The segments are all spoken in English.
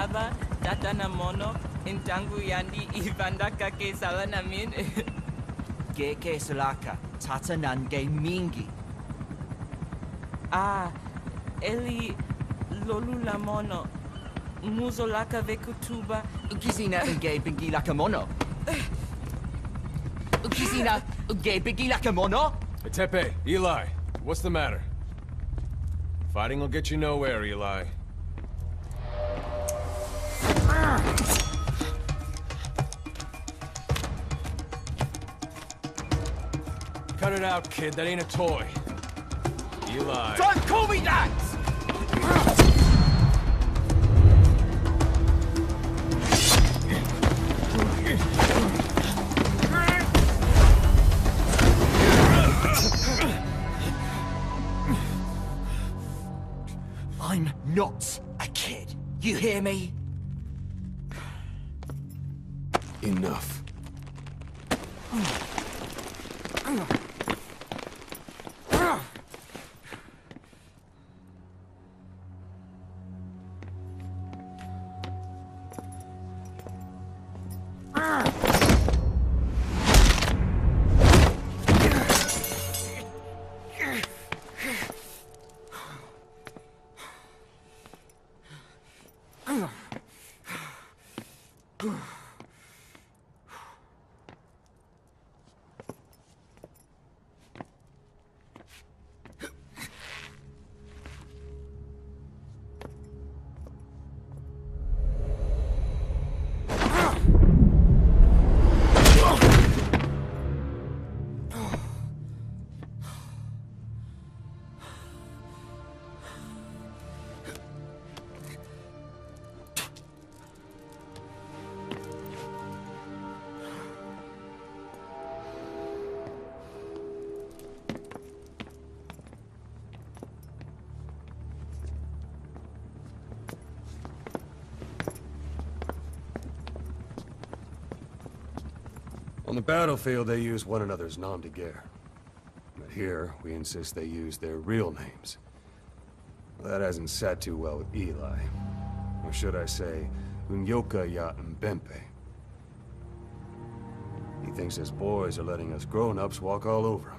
baba, tata na mono, intangu yandi ivandaka ke sala namin. Geke salaka, tata nange mingi. Eli lolu la mono, muzo laka vekutuba. Ukizina unge bingi laka mono. Ukizina unge bingi laka mono. Tepe, Eli, what's the matter? Fighting will get you nowhere, Eli. Cut it out, kid. That ain't a toy. Eli. Don't call me that! I'm not a kid. You hear me? Enough. On the battlefield, they use one another's nom de guerre. But here, we insist they use their real names. Well, that hasn't sat too well with Eli. Or should I say, Unyoka ya Mbempe. He thinks his boys are letting us grown-ups walk all over him.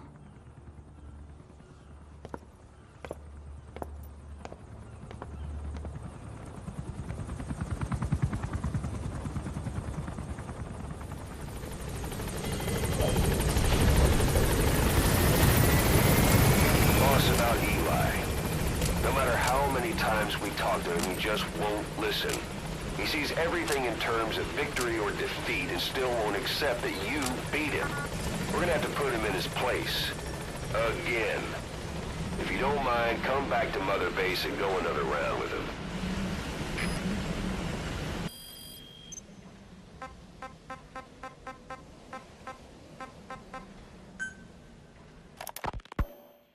Just won't listen. He sees everything in terms of victory or defeat and still won't accept that you beat him. We're gonna have to put him in his place. Again. If you don't mind, come back to Mother Base and go another round with him.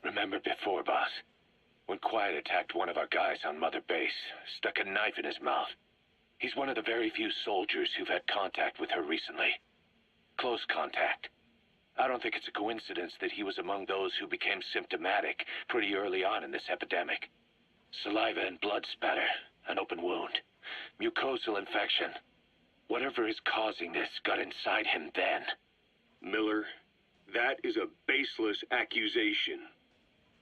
Remember before, boss? When Quiet attacked one of our guys on Mother Base, stuck a knife in his mouth. He's one of the very few soldiers who've had contact with her recently. Close contact. I don't think it's a coincidence that he was among those who became symptomatic pretty early on in this epidemic. Saliva and blood spatter, an open wound, mucosal infection. Whatever is causing this got inside him then. Miller, that is a baseless accusation.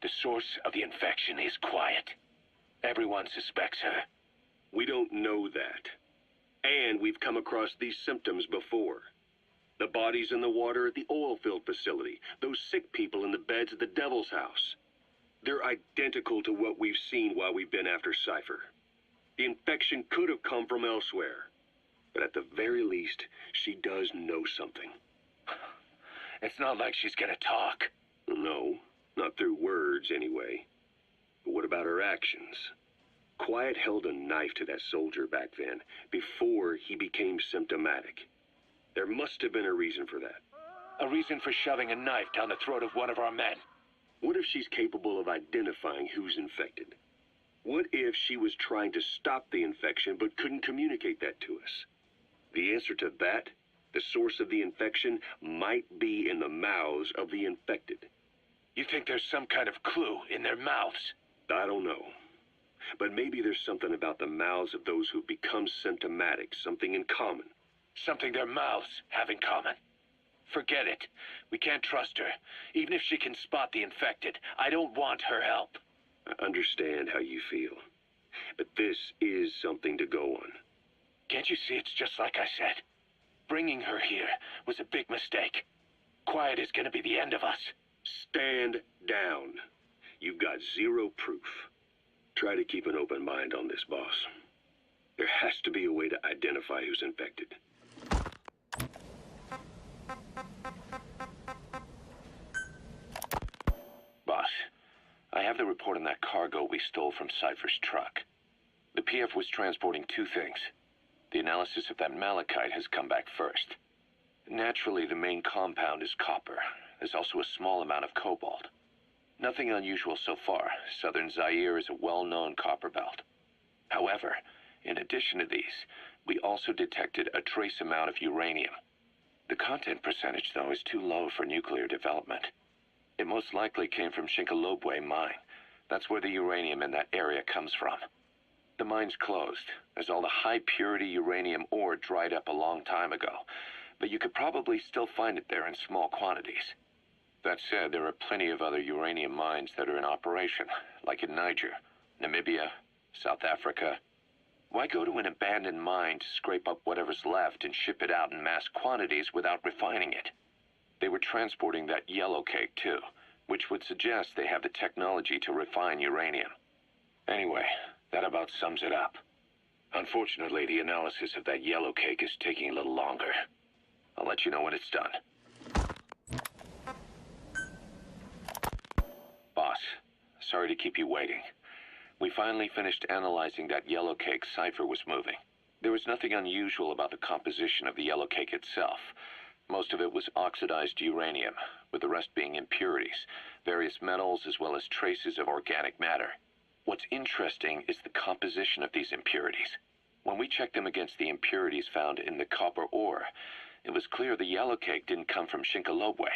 The source of the infection is Quiet. Everyone suspects her. We don't know that. And we've come across these symptoms before. The bodies in the water at the oil field facility. Those sick people in the beds at the Devil's House. They're identical to what we've seen while we've been after Cypher. The infection could have come from elsewhere. But at the very least, she does know something. It's not like she's gonna talk. No. Not through words, anyway. But what about her actions? Quiet held a knife to that soldier back then, before he became symptomatic. There must have been a reason for that. A reason for shoving a knife down the throat of one of our men. What if she's capable of identifying who's infected? What if she was trying to stop the infection but couldn't communicate that to us? The answer to that, the source of the infection, might be in the mouths of the infected. You think there's some kind of clue in their mouths? I don't know. But maybe there's something about the mouths of those who've become symptomatic, something in common. Something their mouths have in common. Forget it. We can't trust her. Even if she can spot the infected, I don't want her help. I understand how you feel. But this is something to go on. Can't you see it's just like I said? Bringing her here was a big mistake. Quiet is gonna be the end of us. Stand down. You've got zero proof. Try to keep an open mind on this, boss. There has to be a way to identify who's infected. Boss, I have the report on that cargo we stole from Cypher's truck. The PF was transporting two things. The analysis of that malachite has come back first. Naturally, the main compound is copper. There's also a small amount of cobalt. Nothing unusual so far. Southern Zaire is a well-known copper belt. However, in addition to these, we also detected a trace amount of uranium. The content percentage, though, is too low for nuclear development. It most likely came from Shinkolobwe mine. That's where the uranium in that area comes from. The mine's closed, as all the high-purity uranium ore dried up a long time ago, but you could probably still find it there in small quantities. That said, there are plenty of other uranium mines that are in operation, like in Niger, Namibia, South Africa. Why go to an abandoned mine to scrape up whatever's left and ship it out in mass quantities without refining it? They were transporting that yellow cake, too, which would suggest they have the technology to refine uranium. Anyway, that about sums it up. Unfortunately, the analysis of that yellow cake is taking a little longer. I'll let you know when it's done. Boss, sorry to keep you waiting. We finally finished analyzing that yellow cake Cypher was moving. There was nothing unusual about the composition of the yellow cake itself. Most of it was oxidized uranium, with the rest being impurities, various metals as well as traces of organic matter. What's interesting is the composition of these impurities. When we checked them against the impurities found in the copper ore, it was clear the yellow cake didn't come from Shinkolobwe,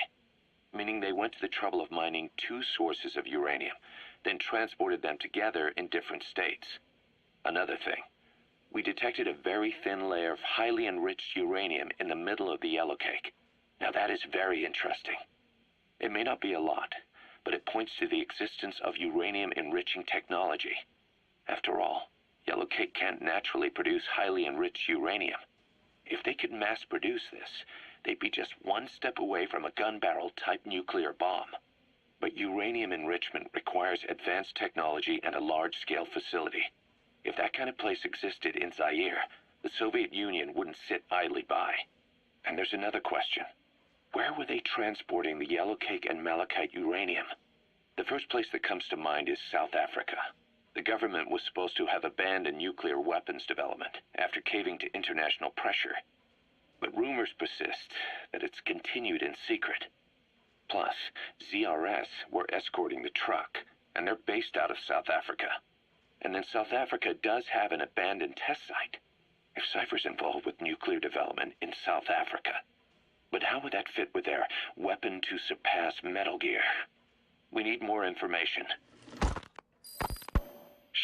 meaning they went to the trouble of mining two sources of uranium, then transported them together in different states. Another thing, we detected a very thin layer of highly enriched uranium in the middle of the yellow cake. Now that is very interesting. It may not be a lot, but it points to the existence of uranium-enriching technology. After all, yellow cake can't naturally produce highly enriched uranium. If they could mass-produce this, they'd be just one step away from a gun barrel-type nuclear bomb. But uranium enrichment requires advanced technology and a large-scale facility. If that kind of place existed in Zaire, the Soviet Union wouldn't sit idly by. And there's another question. Where were they transporting the yellow cake and malachite uranium? The first place that comes to mind is South Africa. The government was supposed to have abandoned nuclear weapons development after caving to international pressure. But rumors persist that it's continued in secret. Plus, ZRS were escorting the truck, and they're based out of South Africa. And then South Africa does have an abandoned test site. If Cypher's involved with nuclear development in South Africa. But how would that fit with their weapon to surpass Metal Gear? We need more information.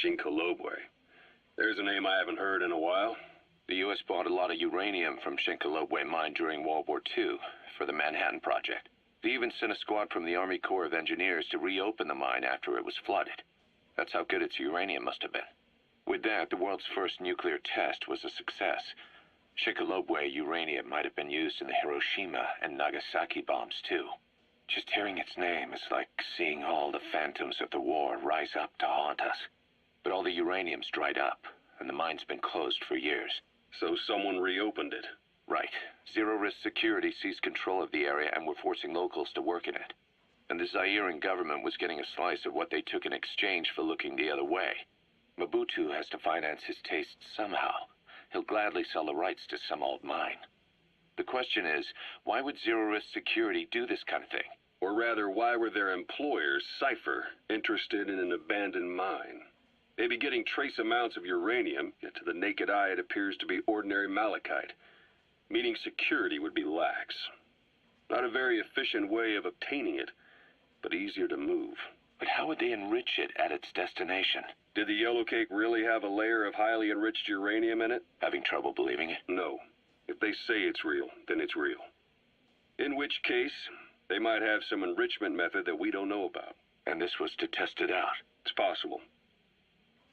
Shinkolobwe. There's a name I haven't heard in a while. The U.S. bought a lot of uranium from Shinkolobwe mine during World War II for the Manhattan Project. They even sent a squad from the Army Corps of Engineers to reopen the mine after it was flooded. That's how good its uranium must have been. With that, the world's first nuclear test was a success. Shinkolobwe uranium might have been used in the Hiroshima and Nagasaki bombs, too. Just hearing its name is like seeing all the phantoms of the war rise up to haunt us. But all the uranium's dried up, and the mine's been closed for years. So someone reopened it. Right. Zero-risk security seized control of the area and were forcing locals to work in it. And the Zairean government was getting a slice of what they took in exchange for looking the other way. Mobutu has to finance his tastes somehow. He'll gladly sell the rights to some old mine. The question is, why would zero-risk security do this kind of thing? Or rather, why were their employers, Cypher, interested in an abandoned mine? Maybe getting trace amounts of uranium, yet to the naked eye it appears to be ordinary malachite. Meaning security would be lax. Not a very efficient way of obtaining it, but easier to move. But how would they enrich it at its destination? Did the yellow cake really have a layer of highly enriched uranium in it? Having trouble believing it? No. If they say it's real, then it's real. In which case, they might have some enrichment method that we don't know about. And this was to test it out. It's possible.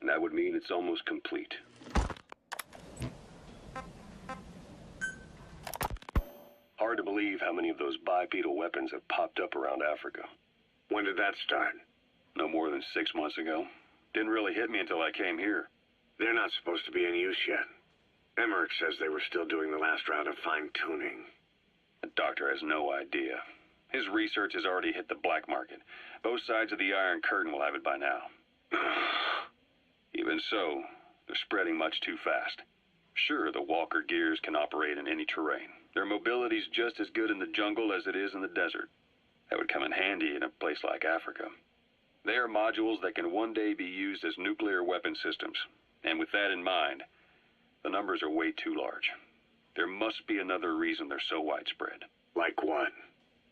And that would mean it's almost complete. Hard to believe how many of those bipedal weapons have popped up around Africa. When did that start? No more than 6 months ago. Didn't really hit me until I came here. They're not supposed to be in use yet. Emmerich says they were still doing the last round of fine-tuning. The doctor has no idea. His research has already hit the black market. Both sides of the Iron Curtain will have it by now. Even so, they're spreading much too fast. Sure, the Walker gears can operate in any terrain. Their mobility's just as good in the jungle as it is in the desert. That would come in handy in a place like Africa. They are modules that can one day be used as nuclear weapon systems. And with that in mind, the numbers are way too large. There must be another reason they're so widespread. Like what?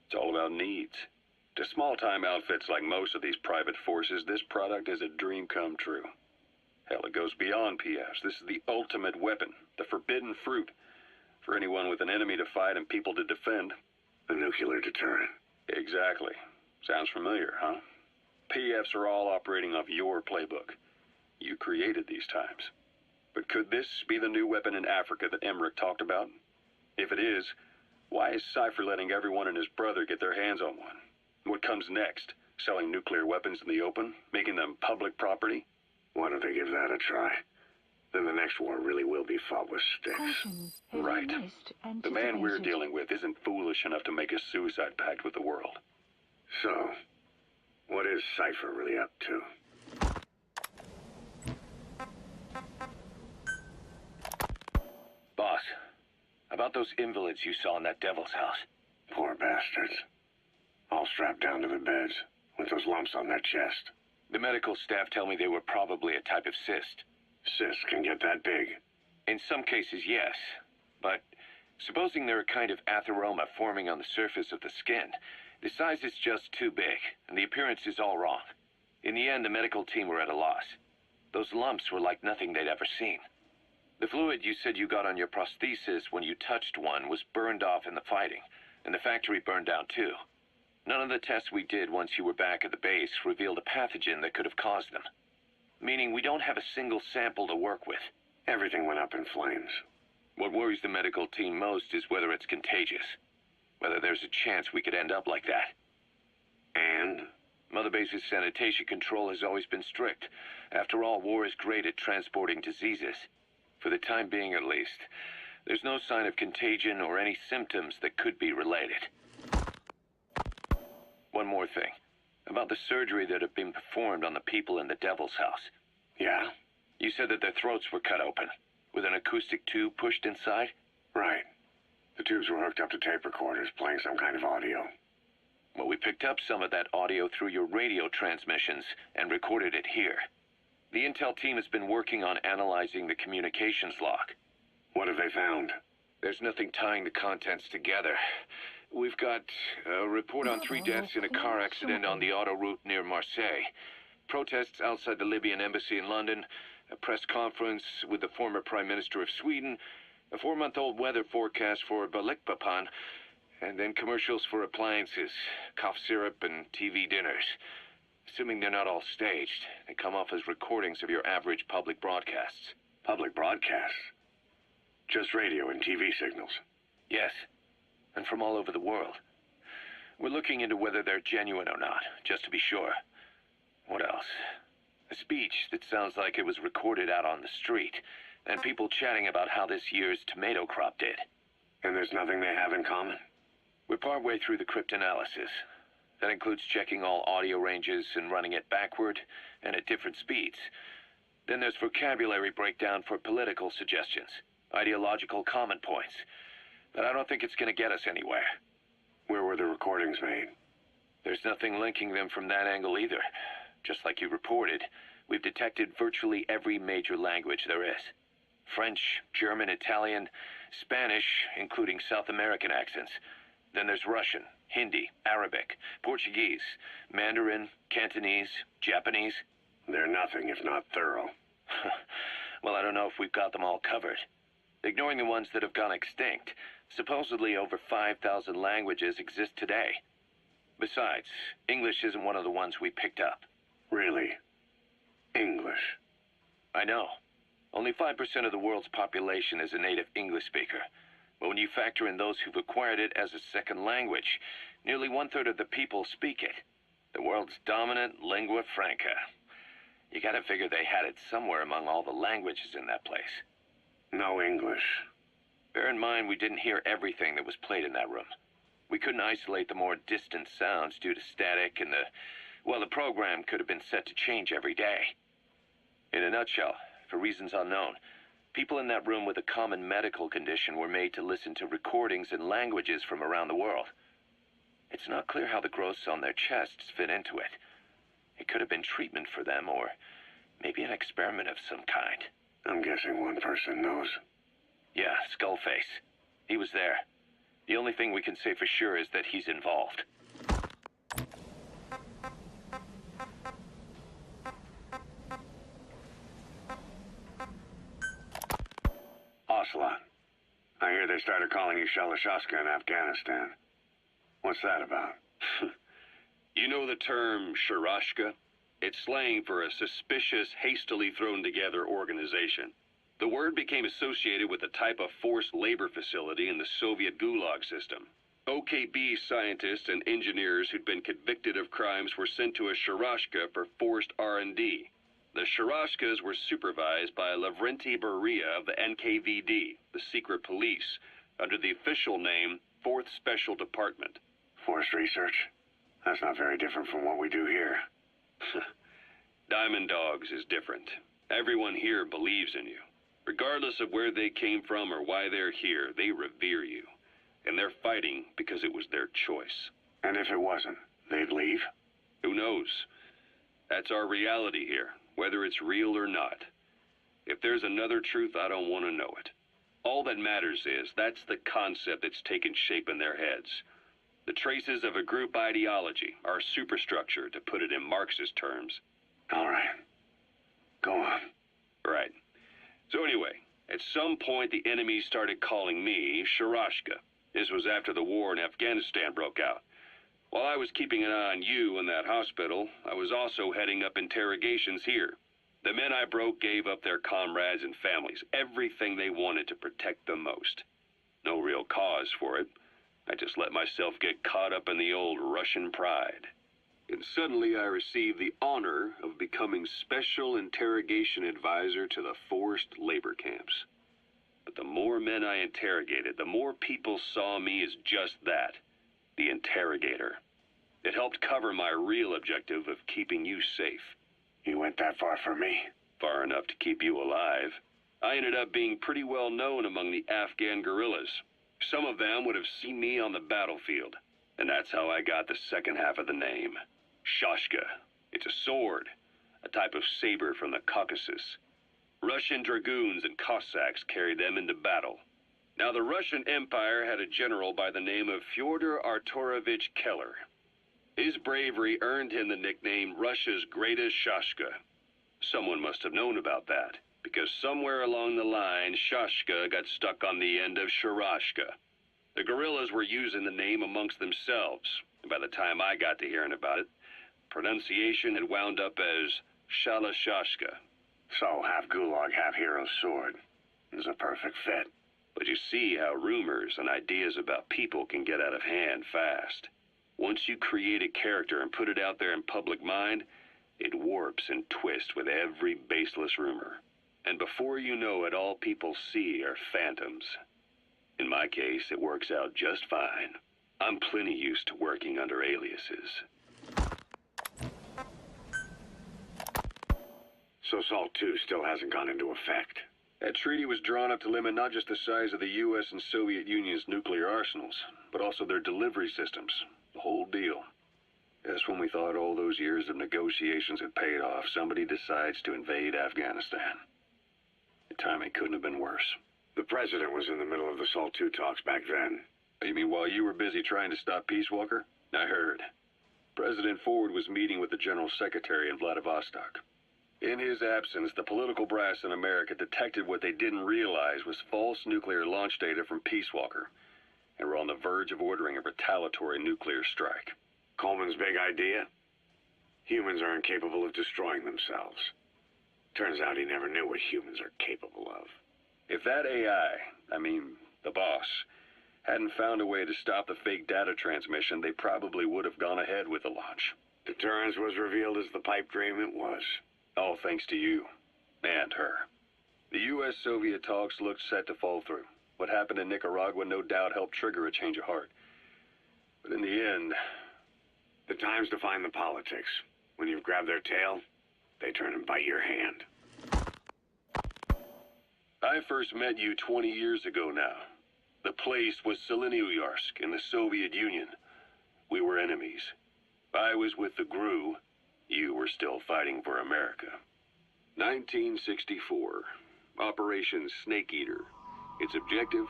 It's all about needs. To small-time outfits like most of these private forces, this product is a dream come true. Hell, it goes beyond PFs. This is the ultimate weapon, the forbidden fruit, for anyone with an enemy to fight and people to defend. A nuclear deterrent. Exactly. Sounds familiar, huh? PFs are all operating off your playbook. You created these times. But could this be the new weapon in Africa that Emmerich talked about? If it is, why is Cypher letting everyone and his brother get their hands on one? What comes next? Selling nuclear weapons in the open? Making them public property? Why don't they give that a try? Then the next war really will be fought with sticks. Right. The man we're dealing with isn't foolish enough to make a suicide pact with the world. So, what is Cypher really up to? Boss, about those invalids you saw in that devil's house. Poor bastards. All strapped down to the beds, with those lumps on their chest. The medical staff tell me they were probably a type of cyst. Cysts can get that big. In some cases, yes. But supposing they're a kind of atheroma forming on the surface of the skin, the size is just too big, and the appearance is all wrong. In the end, the medical team were at a loss. Those lumps were like nothing they'd ever seen. The fluid you said you got on your prosthesis when you touched one was burned off in the fighting, and the factory burned down too. None of the tests we did once you were back at the base revealed a pathogen that could have caused them. Meaning we don't have a single sample to work with. Everything went up in flames. What worries the medical team most is whether it's contagious. Whether there's a chance we could end up like that. And? Mother Base's sanitation control has always been strict. After all, war is great at transporting diseases. For the time being, at least, there's no sign of contagion or any symptoms that could be related. One more thing. About the surgery that had been performed on the people in the Devil's House. Yeah? You said that their throats were cut open, with an acoustic tube pushed inside? Right. The tubes were hooked up to tape recorders, playing some kind of audio. Well, we picked up some of that audio through your radio transmissions and recorded it here. The intel team has been working on analyzing the communications log. What have they found? There's nothing tying the contents together. We've got a report on 3 deaths in a car accident on the autoroute near Marseille. Protests outside the Libyan embassy in London. A press conference with the former Prime Minister of Sweden. A 4-month-old weather forecast for Balikpapan. And then commercials for appliances, cough syrup, and TV dinners. Assuming they're not all staged, they come off as recordings of your average public broadcasts. Public broadcasts? Just radio and TV signals? Yes, and from all over the world. We're looking into whether they're genuine or not, just to be sure. What else? A speech that sounds like it was recorded out on the street, and people chatting about how this year's tomato crop did. And there's nothing they have in common? We're partway through the cryptanalysis. That includes checking all audio ranges and running it backward and at different speeds. Then there's vocabulary breakdown for political suggestions, ideological comment points. But I don't think it's going to get us anywhere. Where were the recordings made? There's nothing linking them from that angle either. Just like you reported, we've detected virtually every major language there is. French, German, Italian, Spanish, including South American accents. Then there's Russian, Hindi, Arabic, Portuguese, Mandarin, Cantonese, Japanese. They're nothing if not thorough. Well, I don't know if we've got them all covered. Ignoring the ones that have gone extinct, supposedly over 5,000 languages exist today. Besides, English isn't one of the ones we picked up. Really? English? I know. Only 5% of the world's population is a native English speaker. But when you factor in those who've acquired it as a second language, nearly 1/3 of the people speak it. The world's dominant lingua franca. You gotta figure they had it somewhere among all the languages in that place. No English. Bear in mind, we didn't hear everything that was played in that room. We couldn't isolate the more distant sounds due to static, and the program could have been set to change every day. In a nutshell, for reasons unknown, people in that room with a common medical condition were made to listen to recordings in languages from around the world. It's not clear how the growths on their chests fit into it. It could have been treatment for them, or maybe an experiment of some kind. I'm guessing one person knows. Yeah, Skullface. He was there. The only thing we can say for sure is that he's involved. Ocelot. I hear they started calling you Shalashaska in Afghanistan. What's that about? You know the term Sharashka? It's slang for a suspicious, hastily thrown together organization. The word became associated with a type of forced labor facility in the Soviet Gulag system. OKB scientists and engineers who'd been convicted of crimes were sent to a Sharashka for forced R&D. The Sharashkas were supervised by Lavrenti Beria of the NKVD, the secret police, under the official name 4th Special Department. Forced research? That's not very different from what we do here. Diamond Dogs is different. Everyone here believes in you. Regardless of where they came from or why they're here, they revere you. And they're fighting because it was their choice. And if it wasn't, they'd leave? Who knows? That's our reality here, whether it's real or not. If there's another truth, I don't want to know it. All that matters is that's the concept that's taken shape in their heads. The traces of a group ideology, our superstructure, to put it in Marxist terms. All right. Go on. Right. So anyway, at some point the enemy started calling me Sharashka. This was after the war in Afghanistan broke out. While I was keeping an eye on you in that hospital, I was also heading up interrogations here. The men I broke gave up their comrades and families, everything they wanted to protect them most. No real cause for it. I just let myself get caught up in the old Russian pride. And suddenly I received the honor of becoming Special Interrogation Advisor to the forced labor camps. But the more men I interrogated, the more people saw me as just that, the interrogator. It helped cover my real objective of keeping you safe. You went that far for me? Far enough to keep you alive. I ended up being pretty well known among the Afghan guerrillas. Some of them would have seen me on the battlefield. And that's how I got the second half of the name. Shashka. It's a sword, a type of saber from the Caucasus. Russian dragoons and Cossacks carried them into battle. Now, the Russian Empire had a general by the name of Fyodor Arturovich Keller. His bravery earned him the nickname Russia's Greatest Shashka. Someone must have known about that, because somewhere along the line, Shashka got stuck on the end of Sharashka. The guerrillas were using the name amongst themselves, and by the time I got to hearing about it, pronunciation had wound up as Shalashashka. So, half Gulag, half Hero's sword. Is a perfect fit. But you see how rumors and ideas about people can get out of hand fast. Once you create a character and put it out there in public mind, it warps and twists with every baseless rumor. And before you know it, all people see are phantoms. In my case, it works out just fine. I'm plenty used to working under aliases. So SALT II still hasn't gone into effect. That treaty was drawn up to limit not just the size of the U.S. and Soviet Union's nuclear arsenals, but also their delivery systems. The whole deal. Just when we thought all those years of negotiations had paid off, somebody decides to invade Afghanistan. The timing couldn't have been worse. The president was in the middle of the SALT II talks back then. You mean while you were busy trying to stop Peace Walker? I heard. President Ford was meeting with the General Secretary in Vladivostok. In his absence, the political brass in America detected what they didn't realize was false nuclear launch data from Peace Walker, and were on the verge of ordering a retaliatory nuclear strike. Coleman's big idea? Humans are incapable of destroying themselves. Turns out he never knew what humans are capable of. If that AI, the boss, hadn't found a way to stop the fake data transmission, they probably would have gone ahead with the launch. Deterrence was revealed as the pipe dream it was. All thanks to you. And her. The U.S.-Soviet talks looked set to fall through. What happened in Nicaragua no doubt helped trigger a change of heart. But in the end... The time's to find the politics. When you've grabbed their tail, they turn and bite your hand. I first met you 20 years ago now. The place was Selenouyarsk in the Soviet Union. We were enemies. I was with the GRU. You were still fighting for America. 1964. Operation Snake Eater. Its objective?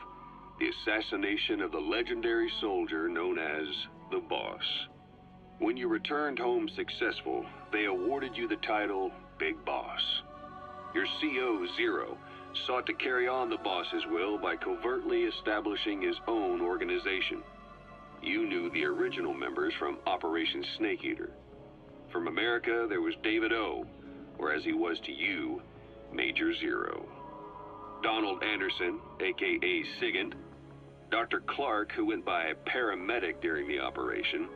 The assassination of the legendary soldier known as the Boss. When you returned home successful, they awarded you the title Big Boss. Your CO, Zero, sought to carry on the boss's will by covertly establishing his own organization. You knew the original members from Operation Snake Eater. From America, there was David O., or as he was to you, Major Zero. Donald Anderson, a.k.a. Sigint, Dr. Clark, who went by paramedic during the operation,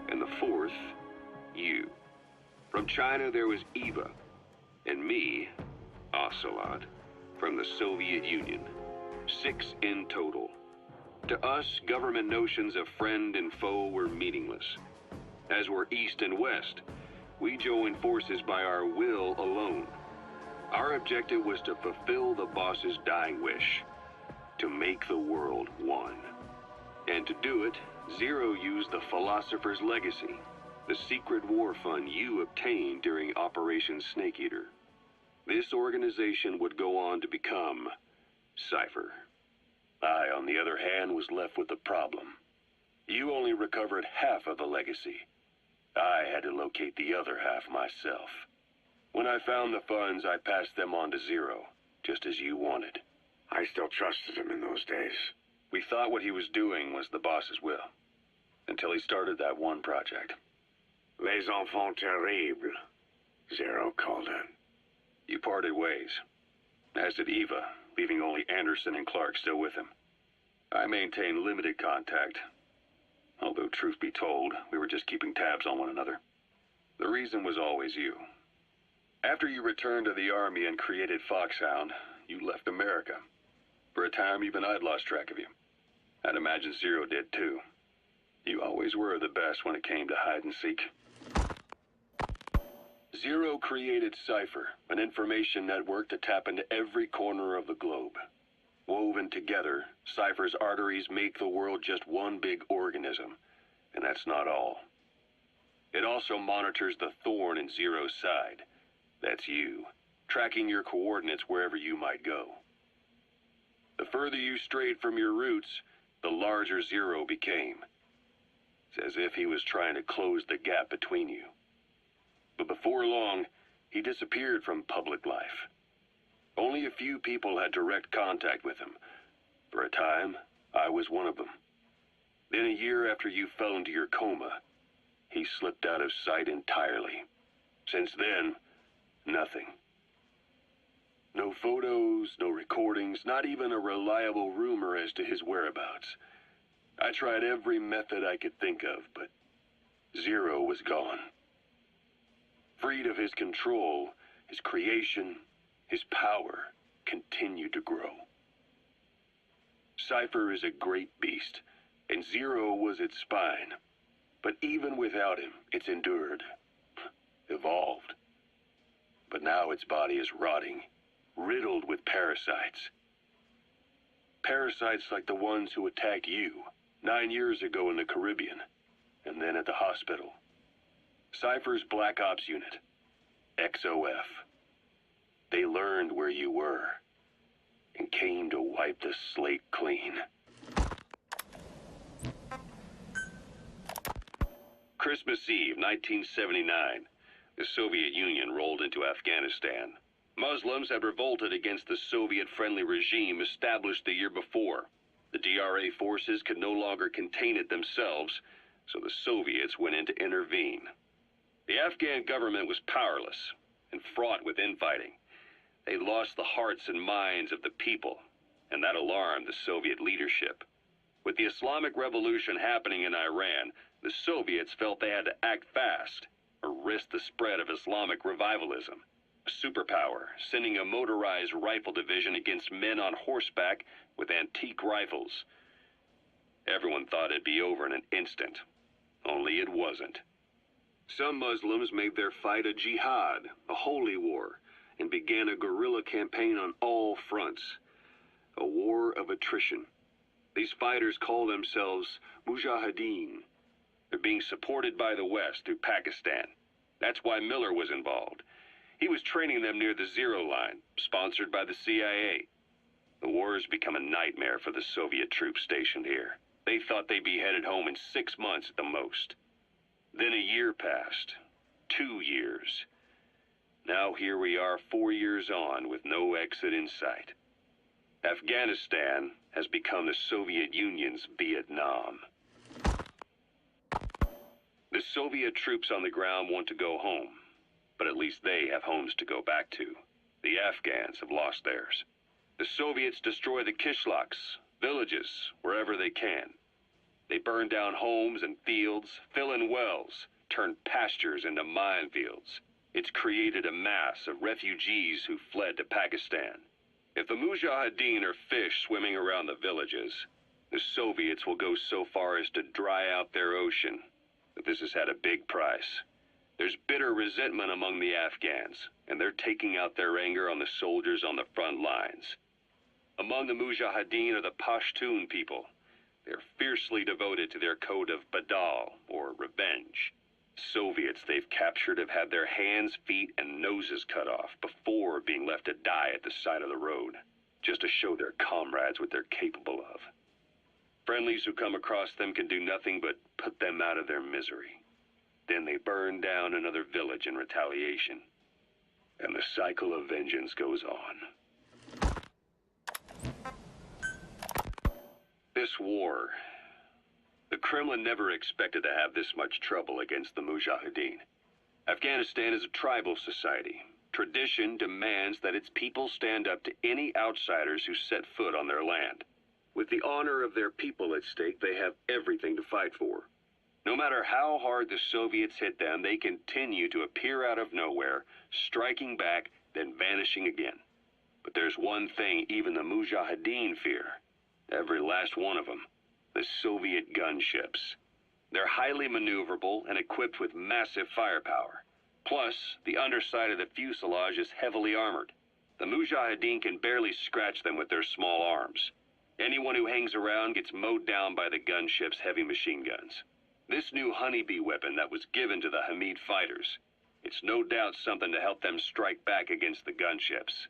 and the fourth, you. From China, there was Eva, and me, Ocelot, from the Soviet Union. 6 in total. To us, government notions of friend and foe were meaningless. As were East and West, we joined forces by our will alone. Our objective was to fulfill the boss's dying wish, to make the world one. And to do it, Zero used the Philosopher's Legacy, the secret war fund you obtained during Operation Snake Eater. This organization would go on to become Cypher. I, on the other hand, was left with the problem. You only recovered half of the legacy. I had to locate the other half myself. When I found the funds, I passed them on to Zero, just as you wanted. I still trusted him in those days. We thought what he was doing was the boss's will, until he started that one project. Les enfants terribles, Zero called it. You parted ways, as did Eva, leaving only Anderson and Clark still with him. I maintained limited contact, although truth be told, we were just keeping tabs on one another. The reason was always you. After you returned to the Army and created Foxhound, you left America. For a time, even I'd lost track of you. I'd imagine Zero did too. You always were the best when it came to hide and seek. Zero created Cypher, an information network to tap into every corner of the globe. Woven together, Cypher's arteries make the world just one big organism, and that's not all. It also monitors the thorn in Zero's side. That's you, tracking your coordinates wherever you might go. The further you strayed from your roots, the larger Zero became. It's as if he was trying to close the gap between you. But before long, he disappeared from public life. Only a few people had direct contact with him. For a time, I was one of them. Then a year after you fell into your coma, he slipped out of sight entirely. Since then, nothing. No photos, no recordings, not even a reliable rumor as to his whereabouts. I tried every method I could think of, but Zero was gone. Freed of his control, his creation, his power continued to grow. Cypher is a great beast, and Zero was its spine. But even without him, it's endured, evolved. But now its body is rotting, riddled with parasites. Parasites like the ones who attacked you 9 years ago in the Caribbean, and then at the hospital. Cypher's Black Ops Unit, XOF. They learned where you were, and came to wipe the slate clean. Christmas Eve, 1979, the Soviet Union rolled into Afghanistan. Muslims had revolted against the Soviet-friendly regime established the year before. The DRA forces could no longer contain it themselves, so the Soviets went in to intervene. The Afghan government was powerless and fraught with infighting. They lost the hearts and minds of the people, and that alarmed the Soviet leadership. With the Islamic Revolution happening in Iran, the Soviets felt they had to act fast or risk the spread of Islamic revivalism. A superpower, sending a motorized rifle division against men on horseback with antique rifles. Everyone thought it'd be over in an instant, only it wasn't. Some Muslims made their fight a jihad, a holy war, and began a guerrilla campaign on all fronts. A war of attrition. These fighters call themselves Mujahideen. They're being supported by the West through Pakistan. That's why Miller was involved. He was training them near the Zero Line, sponsored by the CIA. The war has become a nightmare for the Soviet troops stationed here. They thought they'd be headed home in 6 months at the most. Then a year passed. 2 years. Now here we are 4 years on with no exit in sight. Afghanistan has become the Soviet Union's Vietnam. The Soviet troops on the ground want to go home, but at least they have homes to go back to. The Afghans have lost theirs. The Soviets destroy the kishlaks, villages, wherever they can. They burn down homes and fields, fill in wells, turn pastures into minefields. It's created a mass of refugees who fled to Pakistan. If the Mujahideen are fish swimming around the villages, the Soviets will go so far as to dry out their ocean. But this has had a big price. There's bitter resentment among the Afghans, and they're taking out their anger on the soldiers on the front lines. Among the Mujahideen are the Pashtun people. They're fiercely devoted to their code of Badal, or revenge. Soviets they've captured have had their hands, feet, and noses cut off before being left to die at the side of the road, just to show their comrades what they're capable of. Friendlies who come across them can do nothing but put them out of their misery. Then they burn down another village in retaliation. And the cycle of vengeance goes on. This war, the Kremlin never expected to have this much trouble against the Mujahideen. Afghanistan is a tribal society. Tradition demands that its people stand up to any outsiders who set foot on their land. With the honor of their people at stake, they have everything to fight for. No matter how hard the Soviets hit them, they continue to appear out of nowhere, striking back, then vanishing again. But there's one thing even the Mujahideen fear. Every last one of them. The Soviet gunships. They're highly maneuverable and equipped with massive firepower. Plus, the underside of the fuselage is heavily armored. The Mujahideen can barely scratch them with their small arms. Anyone who hangs around gets mowed down by the gunship's heavy machine guns. This new honeybee weapon that was given to the Hamid fighters, it's no doubt something to help them strike back against the gunships,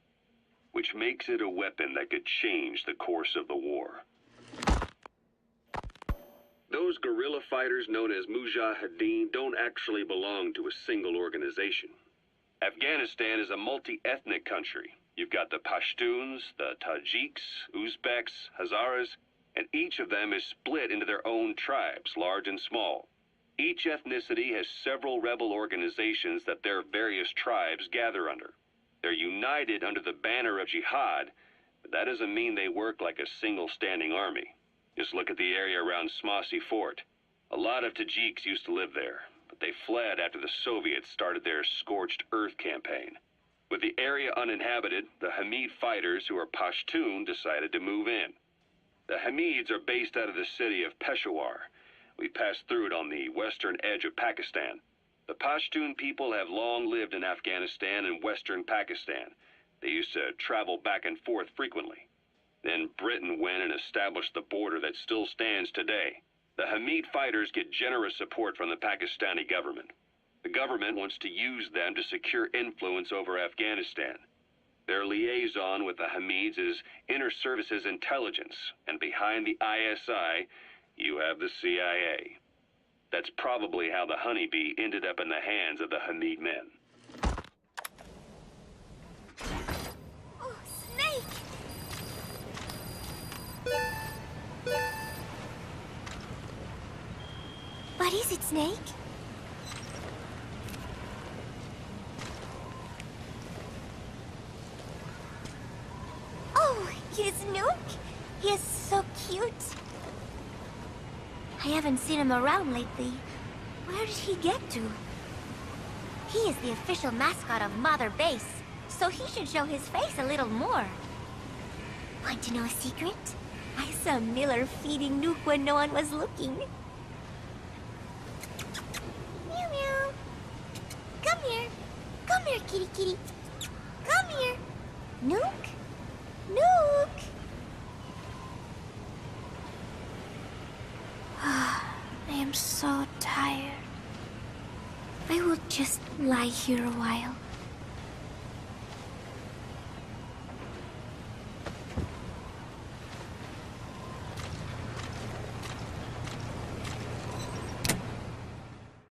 which makes it a weapon that could change the course of the war. Those guerrilla fighters known as Mujahideen don't actually belong to a single organization. Afghanistan is a multi-ethnic country. You've got the Pashtuns, the Tajiks, Uzbeks, Hazaras, and each of them is split into their own tribes, large and small. Each ethnicity has several rebel organizations that their various tribes gather under. They're united under the banner of jihad, but that doesn't mean they work like a single standing army. Just look at the area around Smasi Fort. A lot of Tajiks used to live there, but they fled after the Soviets started their scorched earth campaign. With the area uninhabited, the Hamid fighters, who are Pashtun, decided to move in. The Hamids are based out of the city of Peshawar. We passed through it on the western edge of Pakistan. The Pashtun people have long lived in Afghanistan and western Pakistan. They used to travel back and forth frequently. Then Britain went and established the border that still stands today. The Hamid fighters get generous support from the Pakistani government. The government wants to use them to secure influence over Afghanistan. Their liaison with the Hamids is Inter-Services Intelligence, and behind the ISI, you have the CIA. That's probably how the honeybee ended up in the hands of the Hamid men. Oh, Snake! What is it, Snake? Oh, here's Nuke. He is so cute. I haven't seen him around lately. Where did he get to? He is the official mascot of Mother Base, so he should show his face a little more. Want to know a secret? I saw Miller feeding Nuke when no one was looking. Meow meow. Come here. Come here, kitty kitty. Come here. Nuke? Nuke! I am so tired. I will just lie here a while.